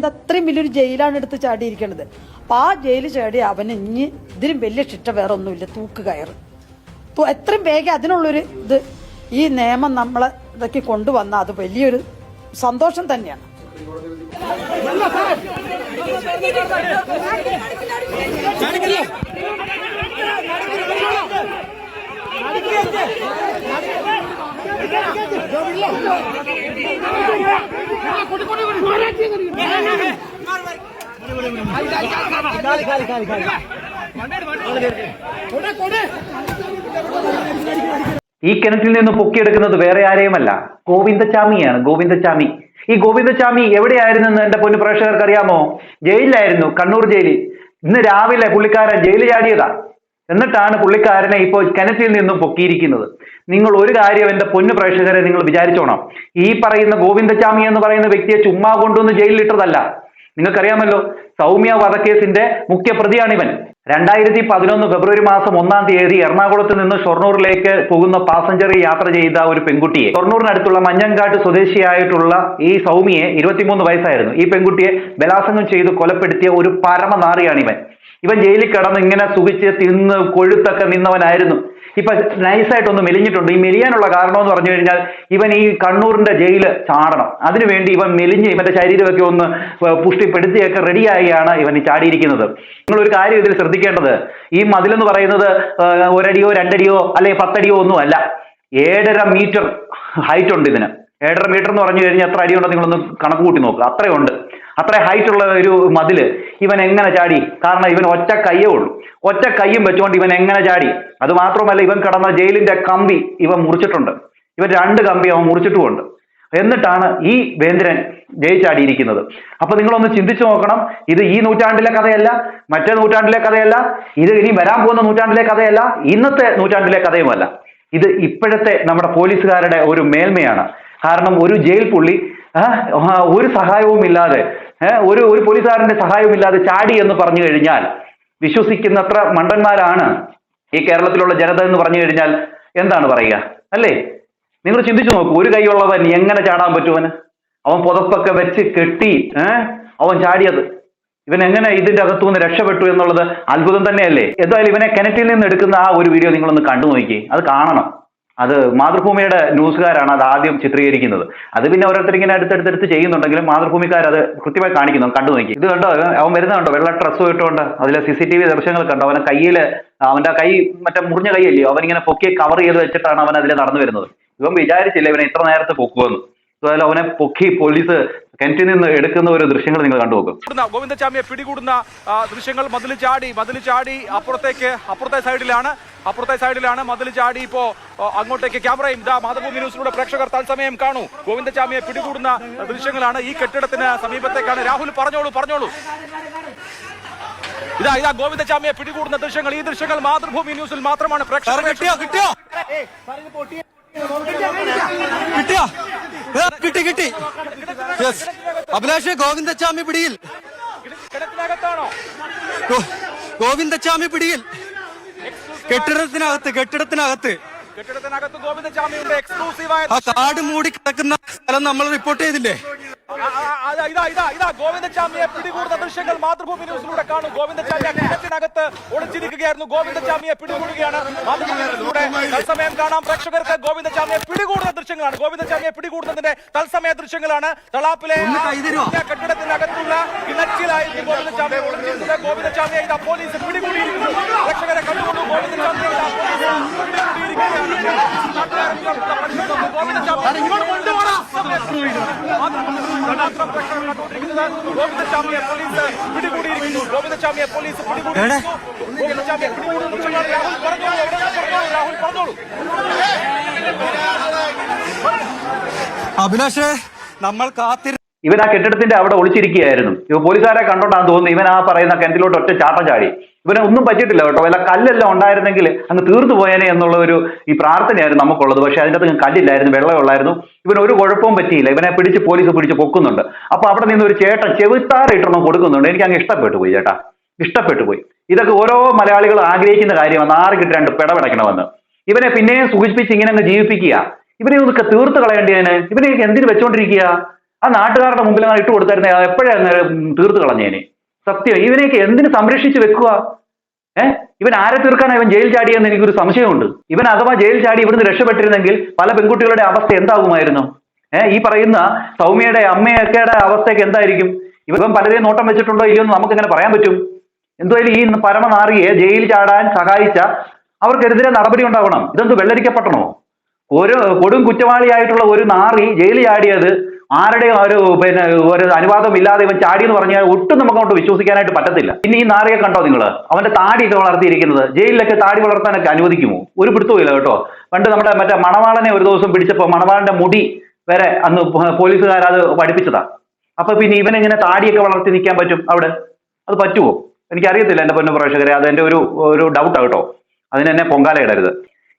എന്താ അത്രയും വലിയൊരു ജയിലാണ് എടുത്ത് ചാടിയിരിക്കുന്നത്. അപ്പൊ ആ ജയിൽ ചാടി അവന് ഇനി ഇതിലും വലിയ ശിക്ഷ വേറെ ഒന്നുമില്ല, തൂക്ക് കയറ്. എത്രയും വേഗം അതിനുള്ളൊരു ഇത് ഈ നിയമം നമ്മളെ ഇതൊക്കെ കൊണ്ടുവന്ന അത് വലിയൊരു സന്തോഷം തന്നെയാണ്. ഈ കിണറ്റിൽ നിന്ന് പൊക്കിയെടുക്കുന്നത് വേറെ ആരെയുമല്ല, ഗോവിന്ദച്ചാമിയാണ്. ഗോവിന്ദച്ചാമി. ഈ ഗോവിന്ദച്ചാമി എവിടെയായിരുന്നെന്ന് എന്റെ പൊന്നു പ്രേക്ഷകർക്ക് അറിയാമോ? ജയിലിലായിരുന്നു, കണ്ണൂർ ജയിലിൽ. ഇന്ന് രാവിലെ പുള്ളിക്കാരൻ ജയിലിൽ ചാടിയതാ. എന്നിട്ടാണ് പുള്ളിക്കാരനെ ഇപ്പോൾ കിണറ്റിൽ നിന്നും പൊക്കിയിരിക്കുന്നത്. നിങ്ങൾ ഒരു കാര്യം എന്റെ പൊന്നു പ്രേക്ഷകരെ നിങ്ങൾ വിചാരിച്ചോണം, ഈ പറയുന്ന ഗോവിന്ദച്ചാമി എന്ന് പറയുന്ന വ്യക്തിയെ ചുമ്മാ കൊണ്ടുവന്ന് ജയിലിലിട്ടതല്ല. നിങ്ങൾക്കറിയാമല്ലോ, സൗമ്യ വധക്കേസിന്റെ മുഖ്യപ്രതിയാണ് ഇവൻ. 2011 ഫെബ്രുവരി മാസം 1-ാം തീയതി എറണാകുളത്ത് നിന്ന് ഷൊർണൂറിലേക്ക് പോകുന്ന പാസഞ്ചറിൽ യാത്ര ചെയ്ത ഒരു പെൺകുട്ടിയെ, ഷൊർണൂരിനടുത്തുള്ള മഞ്ഞങ്കാട്ട് സ്വദേശിയായിട്ടുള്ള ഈ സൗമ്യയെ, 23 വയസ്സായിരുന്നു, ഈ പെൺകുട്ടിയെ ബലാത്സംഗം ചെയ്ത് കൊലപ്പെടുത്തിയ ഒരു പരമനാറിയാണ് ഇവൻ. ഇവൻ ജയിലിൽ കിടന്ന് ഇങ്ങനെ സുഖിച്ച് തിന്ന് കൊഴുത്തൊക്കെ നിന്നവനായിരുന്നു. ഇപ്പൊ നൈസായിട്ടൊന്ന് മെലിഞ്ഞിട്ടുണ്ട്. ഈ മെലിയാനുള്ള കാരണം എന്ന് പറഞ്ഞു കഴിഞ്ഞാൽ ഇവൻ ഈ കണ്ണൂരിന്റെ ജയില് ചാടണം, അതിനുവേണ്ടി ഇവൻ മെലിഞ്ഞ് ഇവന്റെ ശരീരമൊക്കെ ഒന്ന് പുഷ്ടിപ്പെടുത്തിയൊക്കെ റെഡിയായാണ് ഇവൻ ചാടിയിരിക്കുന്നത്. നിങ്ങൾ ഒരു കാര്യം ഇതിൽ ശ്രദ്ധിക്കേണ്ടത്, ഈ മതിലെന്ന് പറയുന്നത് 1 അടിയോ 2 അടിയോ അല്ലെങ്കിൽ 10 അടിയോ ഒന്നും അല്ല, 7.5 മീറ്റർ ഹൈറ്റ് ഉണ്ട് ഇതിന്. 7.5 മീറ്റർ എന്ന് പറഞ്ഞു കഴിഞ്ഞാൽ എത്ര അടിയുണ്ടോ നിങ്ങളൊന്ന് കണക്ക് കൂട്ടി നോക്കുക. അത്രയുണ്ട്. അത്ര ഹൈറ്റ് ഉള്ള ഒരു മതില് ഇവൻ എങ്ങനെ ചാടി? കാരണം ഇവൻ ഒറ്റ കയ്യേ ഉള്ളൂ. ഒറ്റ കയ്യും വെച്ചുകൊണ്ട് ഇവൻ എങ്ങനെ ചാടി? അത് മാത്രമല്ല, ഇവൻ കിടന്ന ജയിലിന്റെ കമ്പി ഇവൻ മുറിച്ചിട്ടുണ്ട്. ഇവൻ 2 കമ്പി അവൻ മുറിച്ചിട്ടുമുണ്ട്. എന്നിട്ടാണ് ഈ വേന്ദ്രൻ ജയിൽ ചാടിയിരിക്കുന്നത്. അപ്പൊ നിങ്ങളൊന്ന് ചിന്തിച്ചു നോക്കണം, ഇത് ഈ നൂറ്റാണ്ടിലെ കഥയല്ല, മറ്റേ നൂറ്റാണ്ടിലെ കഥയല്ല, ഇത് ഇനി വരാൻ പോകുന്ന നൂറ്റാണ്ടിലെ കഥയല്ല, ഇന്നത്തെ നൂറ്റാണ്ടിലെ കഥയുമല്ല. ഇത് ഇപ്പോഴത്തെ നമ്മുടെ പോലീസുകാരുടെ ഒരു മേന്മയാണ്. കാരണം ഒരു ജയിൽ പുള്ളി ഒരു സഹായവും ഇല്ലാതെ, ഒരു പോലീസുകാരന്റെ സഹായവും ഇല്ലാതെ ചാടി എന്ന് പറഞ്ഞു കഴിഞ്ഞാൽ വിശ്വസിക്കുന്നത്ര മണ്ടന്മാരാണ് ഈ കേരളത്തിലുള്ള ജനത എന്ന് പറഞ്ഞു കഴിഞ്ഞാൽ എന്താണ് പറയുക, അല്ലേ? നിങ്ങൾ ചിന്തിച്ചു നോക്കൂ, ഒരു കൈയുള്ളവൻ എങ്ങനെ ചാടാൻ പറ്റുവന്? അവൻ പുതപ്പൊക്കെ വെച്ച് കെട്ടി അവൻ ചാടിയത്. ഇവൻ എങ്ങനെ ഇതിന്റെ അകത്തുനിന്ന് രക്ഷപ്പെട്ടു എന്നുള്ളത് അത്ഭുതം തന്നെയല്ലേ? എന്തായാലും ഇവനെ കിണറ്റിൽ നിന്ന് എടുക്കുന്ന ആ ഒരു വീഡിയോ നിങ്ങളൊന്ന് കണ്ടു നോക്കി, അത് കാണണം. അത് മാതൃഭൂമിയുടെ ന്യൂസുകാരാണ് അത് ആദ്യം ചിത്രീകരിക്കുന്നത്. അത് പിന്നെ ഓരോരുത്തർ ഇങ്ങനെ അടുത്തടുത്ത് ചെയ്യുന്നുണ്ടെങ്കിലും മാതൃഭൂമിക്കാർ അത് കൃത്യമായി കാണിക്കുന്നു. കണ്ടു നോക്കി. ഇത് കണ്ടോ, അവൻ വരുന്നുണ്ടോ വെള്ള ഡ്രസ്സും ഇട്ടുകൊണ്ട്? അതിലെ CCTV ദൃശ്യങ്ങൾ കണ്ടോ? അവന്റെ കയ്യില്, അവന്റെ കൈ മറ്റേ മുറിഞ്ഞ കൈയല്ലയോ, അവനിങ്ങനെ പൊക്കി കവർ ചെയ്ത് വെച്ചിട്ടാണ് അവൻ അതിലെ നടന്നു വരുന്നത്. ഇവൻ വിചാരിച്ചില്ല ഇവനെ ഇത്ര നേരത്തെ പൊക്കുമെന്ന്. അതുപോലെ അവനെ പൊക്കി പോലീസ് കിണറ്റിൽ നിന്ന് എടുക്കുന്ന ഒരു ദൃശ്യങ്ങൾ നിങ്ങൾ കണ്ടുപോകും. ഗോവിന്ദച്ചാമിയെ പിടികൂടുന്ന ദൃശ്യങ്ങൾ. മതിൽ ചാടി അപ്പുറത്തെ സൈഡിലാണ് മതിൽ ചാടി. ഇപ്പോ അങ്ങോട്ടേക്ക് ക്യാമറയും മാതൃഭൂമി ന്യൂസിലൂടെ പ്രേക്ഷകർ തത്സമയം കാണൂ. ഗോവിന്ദച്ചാമിയെ പിടികൂടുന്ന ദൃശ്യങ്ങളാണ്. ഈ കെട്ടിടത്തിന് സമീപത്തേക്കാണ്. രാഹുൽ പറഞ്ഞോളൂ. ഇതാ ഗോവിന്ദച്ചാമിയെ പിടികൂടുന്ന ദൃശ്യങ്ങൾ. ഈ ദൃശ്യങ്ങൾ മാതൃഭൂമി ന്യൂസിൽ മാത്രമാണ് പ്രേക്ഷകർ. കിട്ടി. അഭിലാഷ്, ഗോവിന്ദച്ചാമി പിടിയിൽ. ഗോവിന്ദച്ചാമി പിടിയിൽ. കെട്ടിടത്തിനകത്ത് ഗോവിന്ദച്ചാമിയുടെ എക്സ്ക്ലൂസീവായ കാട് മൂടി കിടക്കുന്ന സ്ഥലം നമ്മൾ റിപ്പോർട്ട് ചെയ്തില്ലേ? ഇതാ ഗോവിന്ദച്ചാമിയെ പിടികൂടുന്ന ദൃശ്യങ്ങൾ മാതൃഭൂമി ന്യൂസിലൂടെ കാണും. ഗോവിന്ദച്ചാമിയെ കിണറ്റിനകത്ത് ഒളിച്ചിരിക്കുകയായിരുന്നു. ഗോവിന്ദച്ചാമിയെ പിടികൂടുകയാണ്. മാതൃഭൂമി ന്യൂസിലൂടെ തത്സമയം കാണാം പ്രേക്ഷകർക്ക്. ഗോവിന്ദച്ചാമിയെ പിടികൂടുന്ന ദൃശ്യങ്ങളാണ്. ഗോവിന്ദച്ചാമിയെ പിടികൂടുന്നതിന്റെ തത്സമയ ദൃശ്യങ്ങളാണ്. തളാപ്പിലെ കെട്ടിടത്തിനകത്തുള്ള കിണറ്റിലായിരുന്നു ഗോവിന്ദച്ചാമിയെ ഒളിച്ചിരുന്നത്. ഗോവിന്ദച്ചാമിയെ ഇതാ പോലീസ് പിടികൂടിയിരിക്കുന്നു. പ്രേക്ഷകരെ കണ്ടുകൊണ്ടു. ഗോവിന്ദച്ചാമിയെ ഇതാ പോലീസ് പിടികൂടിയിരിക്കുകയാണ്. ഗോവിന്ദച്ചാമിയെ പോലീസ് പിടികൂടിയിരിക്കുന്നു. രാഹുൽ പറഞ്ഞോളൂ. അഭിലാഷ്, നമ്മൾ ഇവൻ ആ കെട്ടിടത്തിന്റെ അവിടെ ഒളിച്ചിരിക്കുകയായിരുന്നു. ഇവ പോലീസുകാരെ കണ്ടോണ്ടാന്ന് തോന്നുന്നു ഇവൻ ആ പറയുന്ന കിണറ്റിലോട്ട് ഒറ്റ ചാട്ടം ചാടി. ഇവനെ ഒന്നും പറ്റിയിട്ടില്ല കേട്ടോ. വല്ല കല്ലെല്ലാം ഉണ്ടായിരുന്നെങ്കിൽ അങ്ങ് തീർന്നു പോയേനെ എന്നുള്ള ഈ പ്രാർത്ഥനയായിരുന്നു നമുക്കുള്ളത്. പക്ഷെ അതിൻ്റെ അകത്ത് കല്ലില്ലായിരുന്നു, വെള്ളമുള്ളായിരുന്നു. ഇവന് ഒരു കുഴപ്പവും പറ്റിയില്ല. ഇവനെ പോലീസ് പിടിച്ച് പൊക്കുന്നുണ്ട്. അപ്പൊ അവിടെ നിന്ന് ഒരു ചേട്ടൻ ചെവിത്താറിട്ടൊന്നും കൊടുക്കുന്നുണ്ട്. എനിക്ക് അങ്ങ് ഇഷ്ടപ്പെട്ടു പോയി ചേട്ടാ, ഇഷ്ടപ്പെട്ടു പോയി. ഇതൊക്കെ ഓരോ മലയാളികൾ ആഗ്രഹിക്കുന്ന കാര്യമാണ്. 6 കിട്ടി 2 പിടപെടയ്ക്കണമെന്ന്. ഇവനെ പിന്നെയും സൂചിപ്പിച്ച് ഇങ്ങനെ അങ്ങ് ജീവിപ്പിക്കുക. ഇവനെ ഒന്നൊക്കെ തീർത്ത് കളയേണ്ടതിന് ഇവനെ എന്തിനു വെച്ചോണ്ടിരിക്കുക? ആ നാട്ടുകാരുടെ മുമ്പിൽ അങ്ങനെ ഇട്ട് കൊടുത്തായിരുന്നേ എപ്പോഴേ തീർത്ത് കളഞ്ഞേനെ. സത്യം, ഇവനെയൊക്കെ എന്തിനു സംരക്ഷിച്ച് വെക്കുക? ഇവൻ ആരെ തീർക്കാനാണ് ഇവൻ ജയിൽ ചാടിയെന്ന് എനിക്കൊരു സംശയമുണ്ട്. ഇവൻ അഥവാ ജയിൽ ചാടി ഇവിടുന്ന് രക്ഷപ്പെട്ടിരുന്നെങ്കിൽ പല പെൺകുട്ടികളുടെ അവസ്ഥ എന്താകുമായിരുന്നു? ഈ പറയുന്ന സൗമ്യയുടെ അമ്മയൊക്കെയുടെ അവസ്ഥയൊക്കെ എന്തായിരിക്കും? ഇവൻ പലരെയും നോട്ടം വെച്ചിട്ടുണ്ടോ ഇല്ലയോ എന്ന് നമുക്കിങ്ങനെ പറയാൻ പറ്റും? എന്തായാലും ഈ പരമനാറിയെ ജയിൽ ചാടാൻ സഹായിച്ച അവർക്കെതിരെ നടപടി ഉണ്ടാവണം. ഇതെന്ത് വെള്ളരിക്കപ്പെട്ടണോ? ഒരു കൊടും കുറ്റവാളിയായിട്ടുള്ള ഒരു നാറി ജയിലിൽ ചാടിയത് ആരുടെയും ഒരു അനുവാദം ഇല്ലാതെ ഇവൻ ചാടി എന്ന് പറഞ്ഞാൽ ഒട്ടും നമുക്ക് അങ്ങോട്ട് വിശ്വസിക്കാനായിട്ട് പറ്റത്തില്ല. ഇനി ഈ നാറിയെ കണ്ടോ നിങ്ങൾ? അവന്റെ താടിയൊക്കെ വളർത്തിയിരിക്കുന്നത്. ജയിലിലൊക്കെ താടി വളർത്താനൊക്കെ അനുവദിക്കുമോ? ഒരു പിടുത്തവുമില്ല കേട്ടോ. പണ്ട് നമ്മുടെ മറ്റേ മണവാളനെ ഒരു ദിവസം പിടിച്ചപ്പോൾ മണവാളന്റെ മുടി വരെ അന്ന് പോലീസുകാർ അത് പഠിപ്പിച്ചതാ. അപ്പൊ പിന്നെ ഇവനെങ്ങനെ താടിയൊക്കെ വളർത്തി നിൽക്കാൻ പറ്റും അവിടെ? അത് പറ്റുമോ? എനിക്കറിയത്തില്ല എന്റെ പൊന്നു പ്രേക്ഷകരെ, അത് എന്റെ ഒരു ഡൗട്ടാണ് കേട്ടോ. അതിനെന്നെ പൊങ്കാലയിടരുത്.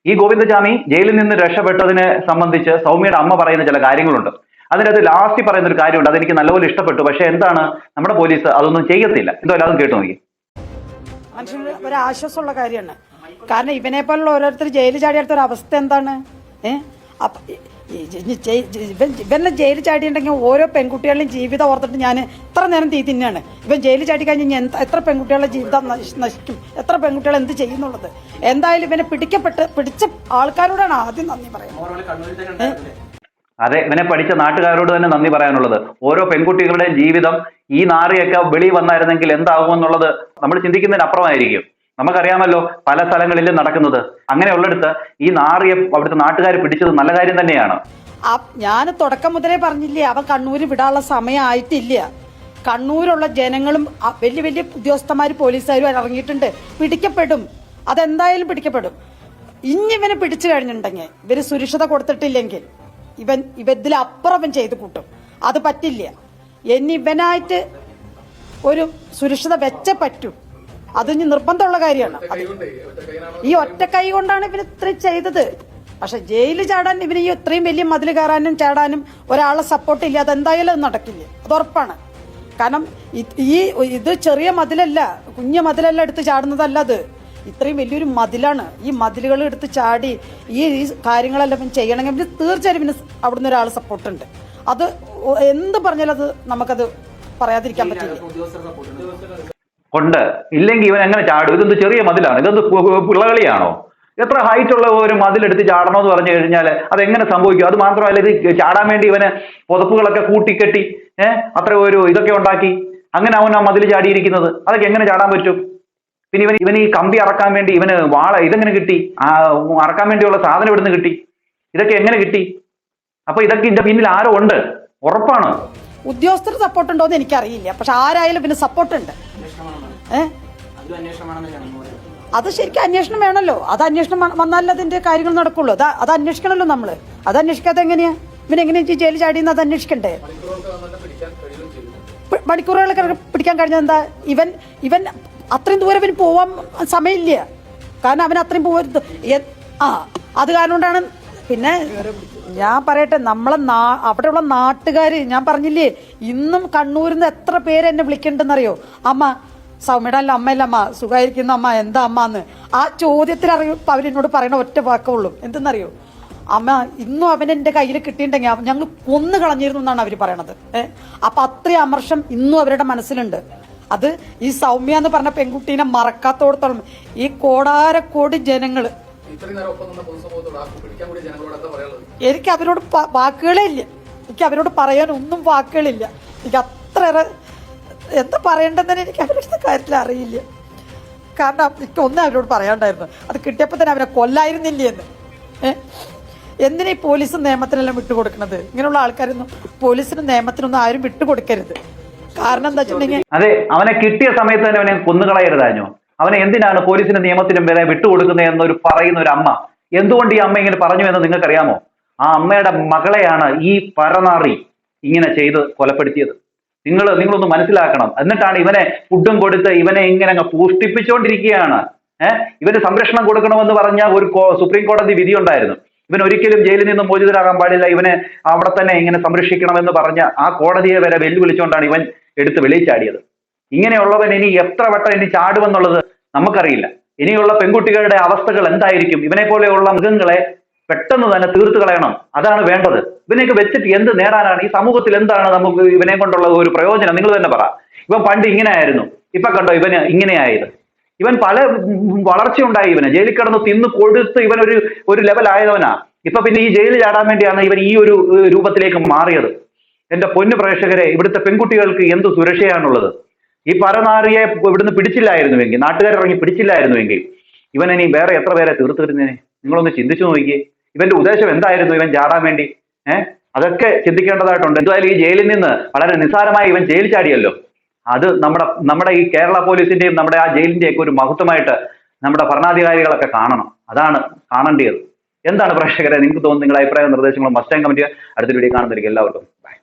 ഈ ഗോവിന്ദചാമി ജയിലിൽ നിന്ന് രക്ഷപ്പെട്ടതിനെ സംബന്ധിച്ച് സൗമ്യയുടെ അമ്മ പറയുന്ന ചില കാര്യങ്ങളുണ്ട്. അതിനകത്ത് ലാസ്റ്റ് പറയുന്ന ഒരു കാര്യമുണ്ട്, അതെനിക്ക് നല്ലപോലെ ഇഷ്ടപ്പെട്ടു. പക്ഷെ എന്താണ്, നമ്മുടെ പോലീസ് അതൊന്നും ചെയ്യത്തില്ല. എന്തായാലും അതും കേട്ടു നോക്കി. മനുഷ്യന് ഒരു ആശ്വാസമുള്ള കാര്യമാണ്. കാരണം ഇവനെ പോലുള്ള ഓരോരുത്തർ ജയിലിൽ ചാടിയെടുത്ത ഒരു അവസ്ഥ എന്താണ്? ഇവനെ ജയിലിൽ ചാടിയിട്ടുണ്ടെങ്കിൽ ഓരോ പെൺകുട്ടികളുടെയും ജീവിതം ഓർത്തിട്ട് ഞാൻ എത്ര നേരം തീ തിന്നാണ്. ഇവൻ ജയിലിൽ ചാടി കഴിഞ്ഞാൽ എത്ര പെൺകുട്ടികളുടെ ജീവിതം നശിക്കും, എത്ര പെൺകുട്ടികൾ എന്ത് ചെയ്യുന്നുള്ളത്. എന്തായാലും ഇവനെ പിടിച്ച ആൾക്കാരോടാണ് ആദ്യം നന്ദി പറയുന്നത്. അതെ, ഇവനെ പഠിച്ച നാട്ടുകാരോട് തന്നെ നന്ദി പറയാനുള്ളത്. ഓരോ പെൺകുട്ടികളുടെയും ജീവിതം ഈ നാറിയൊക്കെ വെളി വന്നായിരുന്നെങ്കിൽ എന്താകുമെന്നുള്ളത് നമ്മൾ ചിന്തിക്കുന്നതിന് അപ്പുറമായിരിക്കും. നമുക്കറിയാമല്ലോ പല സ്ഥലങ്ങളിലും നടക്കുന്നത്. അങ്ങനെയുള്ളിടത്ത് ഈ നാറിയെ അവിടുത്തെ നാട്ടുകാർ പിടിച്ചത് നല്ല കാര്യം തന്നെയാണ്. ഞാൻ തുടക്കം മുതലേ പറഞ്ഞില്ലേ, അവൻ കണ്ണൂര് വിടാനുള്ള സമയമായിട്ടില്ല. കണ്ണൂരുള്ള ജനങ്ങളും വലിയ വലിയ ഉദ്യോഗസ്ഥന്മാരും പോലീസുകാരും ഇറങ്ങിയിട്ടുണ്ട്. പിടിക്കപ്പെടും, അതെന്തായാലും പിടിക്കപ്പെടും. ഇനി ഇവനെ പിടിച്ചു കഴിഞ്ഞിട്ടുണ്ടെങ്കിൽ, ഇവര് സുരക്ഷിത കൊടുത്തിട്ടില്ലെങ്കിൽ ഇതിലപ്പുറം അവൻ ചെയ്ത് കൂട്ടും. അത് പറ്റില്ല. ഇനി ഇവനായിട്ട് ഒരു സുരക്ഷിത വെച്ചേ പറ്റൂ. അത് ഇനി നിർബന്ധമുള്ള കാര്യമാണ്. ഈ ഒറ്റ കൈ കൊണ്ടാണ് ഇവന് ഇത്രയും ചെയ്തത്. പക്ഷെ ജയിലിൽ ചാടാൻ ഇവന് ഈ ഇത്രയും വലിയ മതിൽ കയറാനും ചാടാനും ഒരാളെ സപ്പോർട്ട് ഇല്ല. അതെന്തായാലും അത് നടക്കില്ല, അത് ഉറപ്പാണ്. കാരണം ഇത് ചെറിയ മതിലല്ല, കുഞ്ഞു മതിലല്ല എടുത്ത് ചാടുന്നതല്ല. അത് ഇത്രയും വലിയൊരു മതിലാണ്. ഈ മതിലുകൾ എടുത്ത് ചാടി ഈ കാര്യങ്ങളെല്ലാം ഇവൻ ചെയ്യണമെങ്കിൽ ഇവന് തീർച്ചയായും ഇവന് അവിടുന്ന് ഒരാൾ സപ്പോർട്ടുണ്ട്. അത് എന്ത് പറഞ്ഞാലും അത് നമുക്കത് പറയാതിരിക്കാൻ പറ്റില്ല. കൊണ്ട് ഇല്ലെങ്കിൽ ഇവൻ എങ്ങനെ ചാടും? ഇതെന്ത് ചെറിയ മതിലാണ്? ഇതെന്ത് പിള്ളകളിയാണോ? എത്ര ഹൈറ്റ് ഉള്ള ഒരു മതിലെടുത്ത് ചാടണമെന്ന് പറഞ്ഞു കഴിഞ്ഞാൽ അതെങ്ങനെ സംഭവിക്കും? അത് മാത്രമല്ല, ഇത് ചാടാൻ വേണ്ടി ഇവന് പുതപ്പുകളൊക്കെ കൂട്ടിക്കെട്ടി അത്ര ഒരു ഇതൊക്കെ ഉണ്ടാക്കി അങ്ങനെ അവൻ ആ മതിൽ ചാടിയിരിക്കുന്നത്. അതൊക്കെ എങ്ങനെ ചാടാൻ പറ്റും? പിന്നെ ഇവൻ ഈ കമ്പി അറക്കാൻ വേണ്ടി ഇവന് ഇതെങ്ങനെ കിട്ടി? അറക്കാൻ വേണ്ടിയുള്ള സാധനം ഇവിടുന്ന് കിട്ടി? ഇതൊക്കെ എങ്ങനെ കിട്ടി? അപ്പൊ ഇതൊക്കെ ഇതിന്റെ പിന്നിൽ ആരോ ഉണ്ട്, ഉറപ്പാണ്. ഉദ്യോഗസ്ഥർ സപ്പോർട്ട് ഉണ്ടോന്ന് എനിക്കറിയില്ല, പക്ഷെ ആരായാലും പിന്നെ സപ്പോർട്ട് ഉണ്ട്. അത് ശരിക്കും അന്വേഷണം വേണമല്ലോ. അത് അന്വേഷണം വന്നാലേ അതിന്റെ കാര്യങ്ങൾ നടക്കുള്ളൂ. അത് അന്വേഷിക്കണമല്ലോ നമ്മള്. അത് അന്വേഷിക്കാതെ എങ്ങനെയാ ഇവനെങ്ങനെയാ ജയിലിൽ ചാടിയെന്ന് അത് അന്വേഷിക്കണ്ടേ? മണിക്കൂറുകളൊക്കെ പിടിക്കാൻ കഴിഞ്ഞത് എന്താ? ഇവൻ അത്രയും ദൂരം ഇവന് പോവാൻ സമയമില്ല. കാരണം അവൻ അത്രയും പോകരുത്. അത് കാരണം കൊണ്ടാണ്. പിന്നെ ഞാൻ പറയട്ടെ, അവിടെയുള്ള നാട്ടുകാര്, ഞാൻ പറഞ്ഞില്ലേ, ഇന്നും കണ്ണൂരിൽ നിന്ന് എത്ര പേര് എന്നെ വിളിക്കണ്ടെന്നറിയോ? അമ്മ സൗമ്യയുടെ അല്ല, അമ്മയല്ല അമ്മ, സുഖമായിരിക്കുന്ന അമ്മ, എന്താ അമ്മ എന്ന്. ആ ചോദ്യത്തിൽ അവരെന്നോട് പറയണ ഒറ്റ വാക്കുള്ളൂ, എന്തെന്നറിയോ? അമ്മ ഇന്നും അവൻ എൻ്റെ കയ്യിൽ കിട്ടിയിട്ടുണ്ടെങ്കിൽ ഞങ്ങൾ കൊന്നു കളഞ്ഞിരുന്നു എന്നാണ് അവർ പറയണത്. അപ്പൊ അത്രയും അമർഷം ഇന്നും അവരുടെ മനസ്സിലുണ്ട്. അത് ഈ സൗമ്യ എന്ന് പറഞ്ഞ പെൺകുട്ടീനെ മറക്കാത്തോടത്തോളം ഈ കോടാരക്കോടി ജനങ്ങള്, എനിക്ക് അവരോട് വാക്കുകളേ ഇല്ല. എനിക്ക് അവരോട് പറയാൻ ഒന്നും വാക്കുകളില്ല. എനിക്ക് അത്രയേറെ എന്താ പറയേണ്ടതെന്ന് എനിക്ക് അവരുടെ കാര്യത്തിൽ അറിയില്ല. കാരണം എനിക്ക് ഒന്നും അവരോട് പറയാണ്ടായിരുന്നു. അത് കിട്ടിയപ്പോൾ തന്നെ അവരെ കൊല്ലായിരുന്നില്ലേ എന്ന്. എന്തിനാ ഈ പോലീസും നിയമത്തിനെല്ലാം വിട്ടുകൊടുക്കുന്നത്? ഇങ്ങനെയുള്ള ആൾക്കാരൊന്നും പോലീസിനും നിയമത്തിനൊന്നും ആരും വിട്ടുകൊടുക്കരുത്. കാരണം എന്താ വെച്ചിട്ടുണ്ടെങ്കിൽ, അതെ, അവനെ കിട്ടിയ സമയത്ത് തന്നെ അവനെ കൊന്നുകളയരുതാഞ്ഞോ? അവനെ എന്തിനാണ് പോലീസിനും നിയമത്തിനും വരെ വിട്ടുകൊടുക്കുന്നത് എന്നൊരു പറയുന്ന ഒരു അമ്മ, എന്തുകൊണ്ട് ഈ അമ്മ ഇങ്ങനെ പറഞ്ഞു എന്ന് നിങ്ങൾക്കറിയാമോ? ആ അമ്മയുടെ മകളെയാണ് ഈ പരനാറി ഇങ്ങനെ ചെയ്ത് കൊലപ്പെടുത്തിയത്. നിങ്ങളൊന്ന് മനസ്സിലാക്കണം. എന്നിട്ടാണ് ഇവനെ ഫുഡും കൊടുത്ത് ഇവനെ ഇങ്ങനെ അങ്ങ് പുഷ്ടിപ്പിച്ചുകൊണ്ടിരിക്കുകയാണ്. ഇവന് സംരക്ഷണം കൊടുക്കണമെന്ന് പറഞ്ഞ ഒരു സുപ്രീം കോടതി വിധി ഉണ്ടായിരുന്നു. ഇവൻ ഒരിക്കലും ജയിലിൽ നിന്ന് മോചിതരാകാൻ പാടില്ല, ഇവനെ അവിടെ തന്നെ ഇങ്ങനെ സംരക്ഷിക്കണമെന്ന് പറഞ്ഞ ആ കോടതിയെ വരെ വെല്ലുവിളിച്ചുകൊണ്ടാണ് ഇവൻ എടുത്ത് വെളിയിൽ ചാടിയത്. ഇങ്ങനെയുള്ളവൻ ഇനി എത്ര വട്ടം ഇനി ചാടുമെന്നുള്ളത് നമുക്കറിയില്ല. ഇനിയുള്ള പെൺകുട്ടികളുടെ അവസ്ഥകൾ എന്തായിരിക്കും? ഇവനെ പോലെയുള്ള മൃഗങ്ങളെ പെട്ടെന്ന് തന്നെ തീർത്തു കളയണം. അതാണ് വേണ്ടത്. ഇവനെയൊക്കെ വെച്ചിട്ട് എന്ത് നേടാനാണ്? ഈ സമൂഹത്തിൽ എന്താണ് നമുക്ക് ഇവനെ കൊണ്ടുള്ള ഒരു പ്രയോജനം? നിങ്ങൾ തന്നെ പറ. ഇവൻ പണ്ട് ഇങ്ങനെ ആയിരുന്നു, ഇപ്പൊ കണ്ടോ ഇവന് ഇങ്ങനെയായത്. ഇവൻ പല വളർച്ചയുണ്ടായി. ഇവന് ജയിലിൽ കിടന്ന് തിന്ന് കൊടുത്ത് ഇവൻ ഒരു ലെവലായവനാ. ഇപ്പൊ പിന്നെ ഈ ജയിലിൽ ചാടാൻ വേണ്ടിയാണ് ഇവൻ ഈ ഒരു രൂപത്തിലേക്ക് മാറിയത്. എന്റെ പൊന്നു പ്രേക്ഷകരെ, ഇവിടുത്തെ പെൺകുട്ടികൾക്ക് എന്ത് സുരക്ഷയാണുള്ളത്? ഈ പരനാറിയെ ഇവിടുന്ന് പിടിച്ചില്ലായിരുന്നുവെങ്കിൽ, നാട്ടുകാരിറങ്ങി പിടിച്ചില്ലായിരുന്നുവെങ്കിൽ ഇവൻ ഇനി വേറെ എത്ര പേരെ തീർത്തിരുന്നേനെ? നിങ്ങളൊന്ന് ചിന്തിച്ചു നോക്കിയേ. ഇവന്റെ ഉദ്ദേശം എന്തായിരുന്നു ഇവൻ ചാടാൻ വേണ്ടി? അതൊക്കെ ചിന്തിക്കേണ്ടതായിട്ടുണ്ട്. എന്തായാലും ഈ ജയിലിൽ നിന്ന് വളരെ നിസ്സാരമായി ഇവൻ ജയിൽ ചാടിയല്ലോ. അത് നമ്മുടെ ഈ കേരള പോലീസിന്റെയും നമ്മുടെ ആ ജയിലിന്റെയും ഒക്കെ ഒരു മഹത്വമായിട്ട് നമ്മുടെ ഭരണാധികാരികളൊക്കെ കാണണം. അതാണ് കാണേണ്ടത്. എന്താണ് പ്രേക്ഷകരെ നിങ്ങൾക്ക് തോന്നുന്നത്? നിങ്ങളുടെ അഭിപ്രായ നിർദ്ദേശങ്ങളും മസ്റ്റ് കമന്റ് ചെയ്യുക. അടുത്ത വീഡിയോ കാണുന്നതായിരിക്കും. എല്ലാവർക്കും ബൈ.